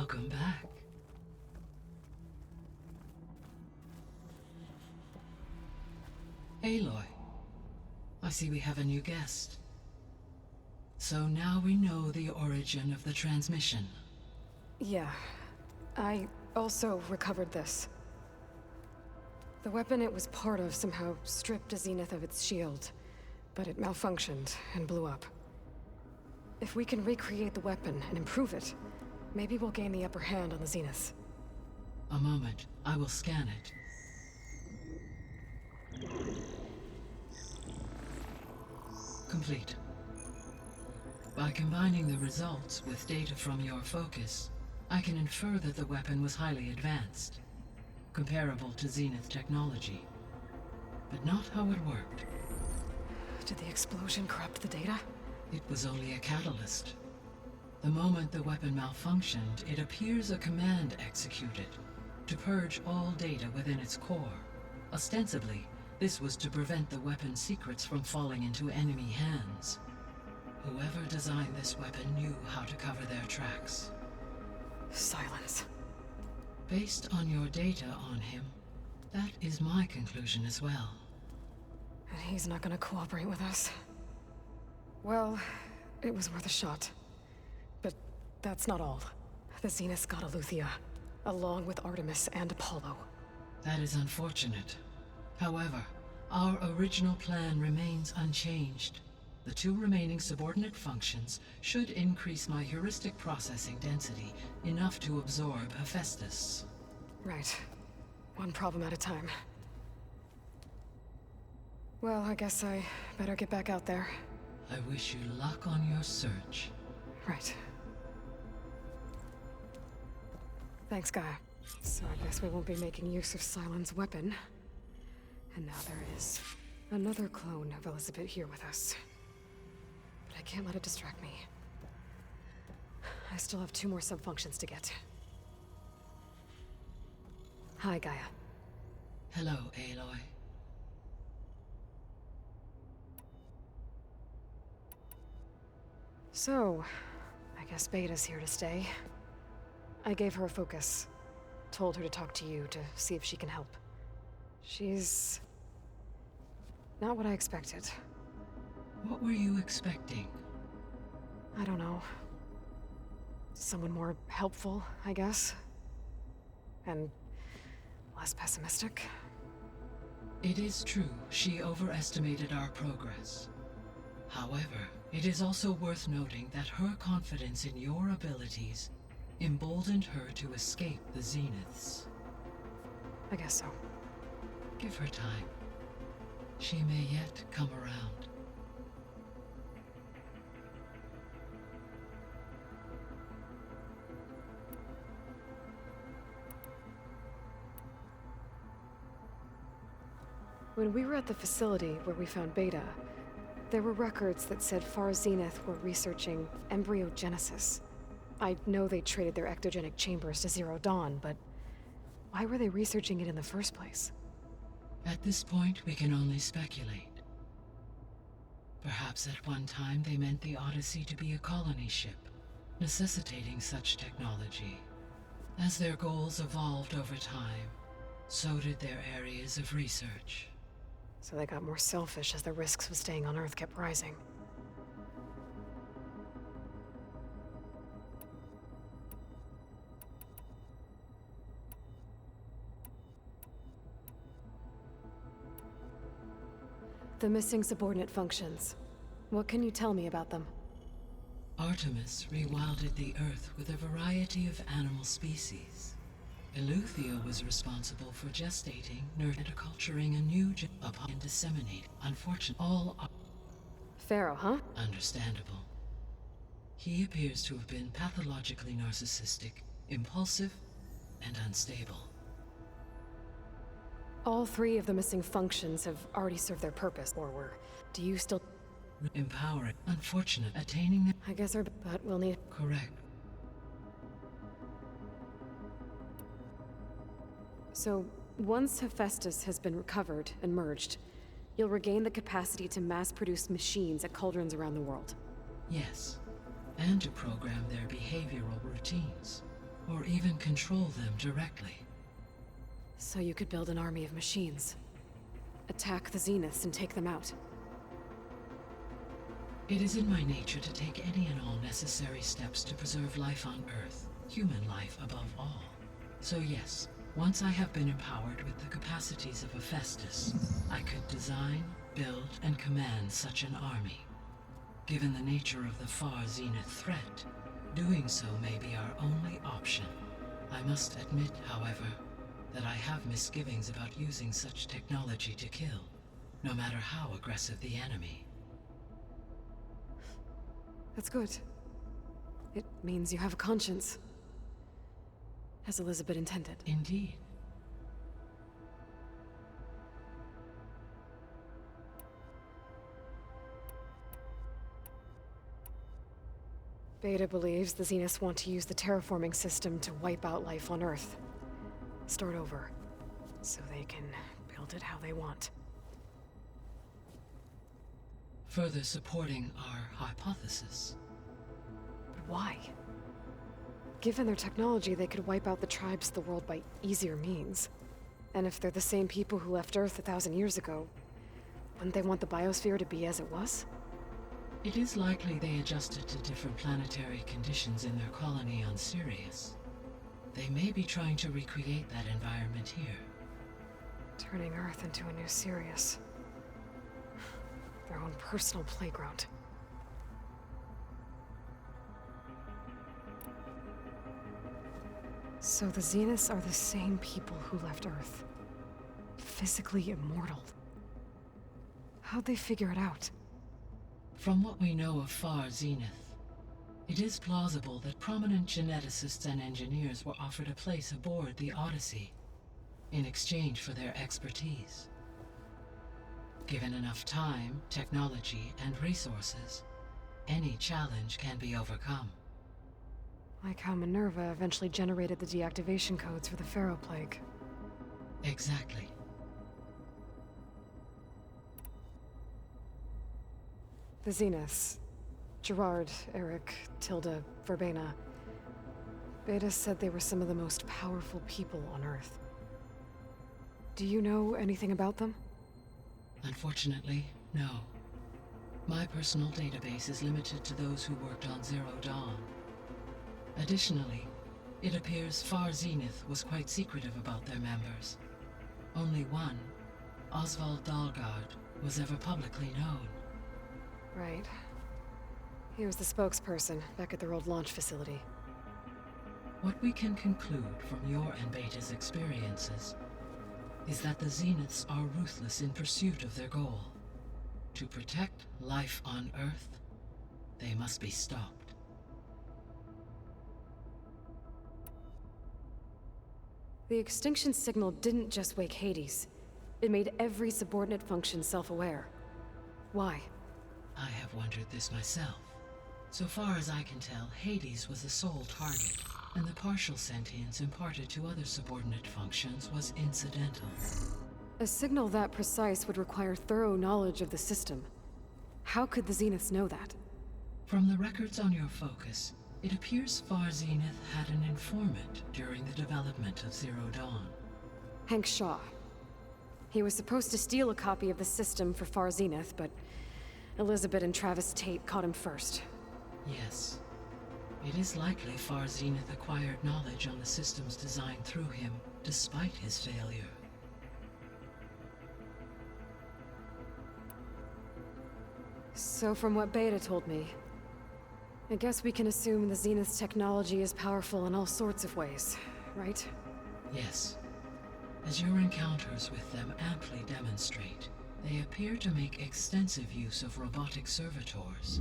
Welcome back. Aloy, I see we have a new guest. So now we know the origin of the transmission. Yeah. I also recovered this. The weapon it was part of somehow stripped a Zenith of its shield, but it malfunctioned and blew up. If we can recreate the weapon and improve it, maybe we'll gain the upper hand on the Zeniths. A moment, I will scan it. Complete. By combining the results with data from your focus, I can infer that the weapon was highly advanced, comparable to Zenith technology, but not how it worked. Did the explosion corrupt the data? It was only a catalyst. The moment the weapon malfunctioned, it appears a command executed to purge all data within its core. Ostensibly, this was to prevent the weapon's secrets from falling into enemy hands. Whoever designed this weapon knew how to cover their tracks. Silence. Based on your data on him, that is my conclusion as well. And he's not gonna cooperate with us. Well, it was worth a shot. But that's not all. The Zeniths got Aletheia, along with Artemis and Apollo. That is unfortunate. However, our original plan remains unchanged. The two remaining subordinate functions should increase my heuristic processing density enough to absorb Hephaestus. Right. One problem at a time. Well, I guess I better get back out there. I wish you luck on your search. Right. Thanks, Gaia. So I guess we won't be making use of Cylon's weapon. And now there is another clone of Elizabeth here with us. But I can't let it distract me. I still have 2 more sub-functions to get. Hi, Gaia. Hello, Aloy. So, I guess Beta's here to stay. I gave her a focus. Told her to talk to you to see if she can help. She's not what I expected. What were you expecting? I don't know. Someone more helpful, I guess. And less pessimistic. It is true, she overestimated our progress. However, it is also worth noting that her confidence in your abilities emboldened her to escape the Zeniths. I guess so. Give her time. She may yet come around. When we were at the facility where we found Beta, there were records that said Far Zenith were researching embryogenesis. I know they traded their ectogenic chambers to Zero Dawn, but why were they researching it in the first place? At this point, we can only speculate. Perhaps at one time they meant the Odyssey to be a colony ship, necessitating such technology. As their goals evolved over time, so did their areas of research. So they got more selfish as the risks of staying on Earth kept rising. The missing subordinate functions. What can you tell me about them? Artemis rewilded the Earth with a variety of animal species. Aletheia was responsible for gestating, nurturing, and culturing a new upon and disseminating. Unfortunately, all are Pharaoh, huh? understandable. He appears to have been pathologically narcissistic, impulsive, and unstable. All 3 of the missing functions have already served their purpose, or were. Do you still... Empowering. Unfortunate. Attaining the... I guess but we'll need... Correct. So, once Hephaestus has been recovered and merged, you'll regain the capacity to mass-produce machines at cauldrons around the world. Yes. And to program their behavioral routines. or even control them directly. So you could build an army of machines. Attack the Zeniths and take them out. It is in my nature to take any and all necessary steps to preserve life on Earth, human life above all. So yes, once I have been empowered with the capacities of a Festus, I could design, build, and command such an army. Given the nature of the far Zenith threat, doing so may be our only option. I must admit, however, that I have misgivings about using such technology to kill, no matter how aggressive the enemy. That's good. It means you have a conscience. As Elizabeth intended. Indeed. Beta believes the Zeniths want to use the terraforming system to wipe out life on Earth. Start over, so they can build it how they want. Further supporting our hypothesis. But why? Given their technology, they could wipe out the tribes of the world by easier means. And if they're the same people who left Earth 1,000 years ago, wouldn't they want the biosphere to be as it was? It is likely they adjusted to different planetary conditions in their colony on Sirius. They may be trying to recreate that environment here. Turning Earth into a new Sirius. Their own personal playground. So the Zeniths are the same people who left Earth. Physically immortal. How'd they figure it out? From what we know of Far Zenith, it is plausible that prominent geneticists and engineers were offered a place aboard the Odyssey in exchange for their expertise. Given enough time, technology, and resources, any challenge can be overcome. Like how Minerva eventually generated the deactivation codes for the Pharaoh Plague. Exactly. The Zeniths. Gerard, Eric, Tilda, Verbena. Beta said they were some of the most powerful people on Earth. Do you know anything about them? Unfortunately, no. My personal database is limited to those who worked on Zero Dawn. Additionally, it appears Far Zenith was quite secretive about their members. Only one, Oswald Dahlgard, was ever publicly known. Right. He was the spokesperson back at their old launch facility. What we can conclude from your and Beta's experiences is that the Zeniths are ruthless in pursuit of their goal. To protect life on Earth, they must be stopped. The extinction signal didn't just wake Hades. It made every subordinate function self-aware. Why? I have wondered this myself. So far as I can tell, Hades was the sole target, and the partial sentience imparted to other subordinate functions was incidental. A signal that precise would require thorough knowledge of the system. How could the Zeniths know that? From the records on your focus, it appears Far Zenith had an informant during the development of Zero Dawn. Hank Shaw. He was supposed to steal a copy of the system for Far Zenith, but Elizabeth and Travis Tate caught him first. Yes. It is likely Far Zenith acquired knowledge on the systems designed through him, despite his failure. So from what Beta told me, I guess we can assume the Zenith's technology is powerful in all sorts of ways, right? Yes. As your encounters with them amply demonstrate, they appear to make extensive use of robotic servitors.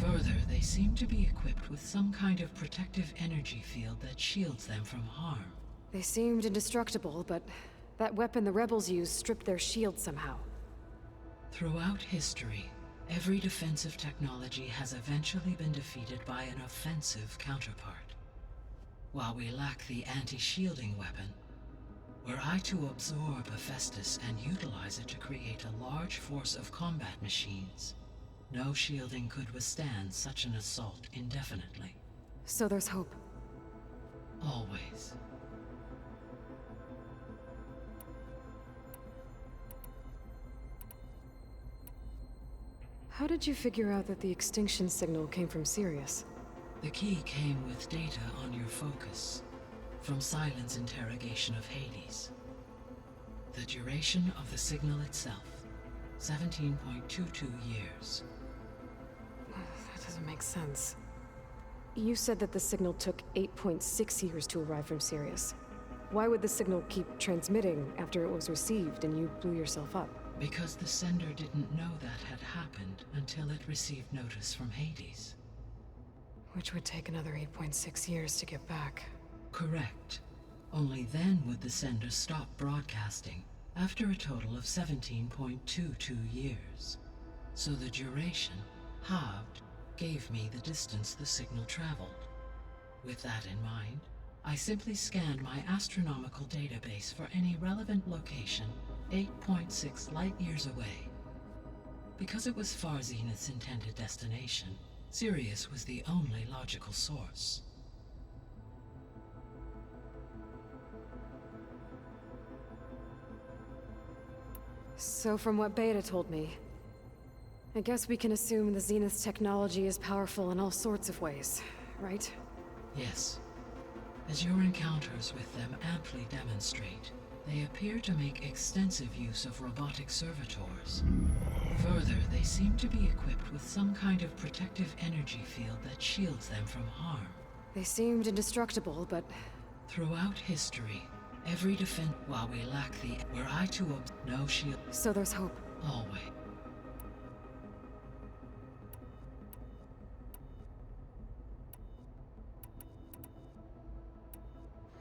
Further, they seem to be equipped with some kind of protective energy field that shields them from harm. They seemed indestructible, but that weapon the rebels used stripped their shield somehow. Throughout history, every defensive technology has eventually been defeated by an offensive counterpart. While we lack the anti-shielding weapon, were I to absorb Hephaestus and utilize it to create a large force of combat machines, no shielding could withstand such an assault indefinitely. So there's hope. Always. How did you figure out that the extinction signal came from Sirius? The key came with data on your focus, from Silent's interrogation of Hades. The duration of the signal itself, 17.22 years. That doesn't make sense. You said that the signal took 8.6 years to arrive from Sirius. Why would the signal keep transmitting after it was received and you blew yourself up? Because the sender didn't know that had happened until it received notice from Hades. Which would take another 8.6 years to get back. Correct. Only then would the sender stop broadcasting, after a total of 17.22 years. So the duration, halved, gave me the distance the signal traveled. With that in mind, I simply scanned my astronomical database for any relevant location 8.6 light-years away. Because it was far Zenith's intended destination, Sirius was the only logical source. So from what Beta told me, I guess we can assume the Zenith's technology is powerful in all sorts of ways, right? Yes. As your encounters with them amply demonstrate, they appear to make extensive use of robotic servitors. Further, they seem to be equipped with some kind of protective energy field that shields them from harm. They seemed indestructible, but... Throughout history, every defense, while we lack the... Were I to no shield... So there's hope. Always.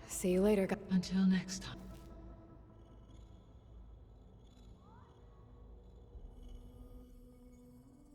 See you later, guys. Until next time.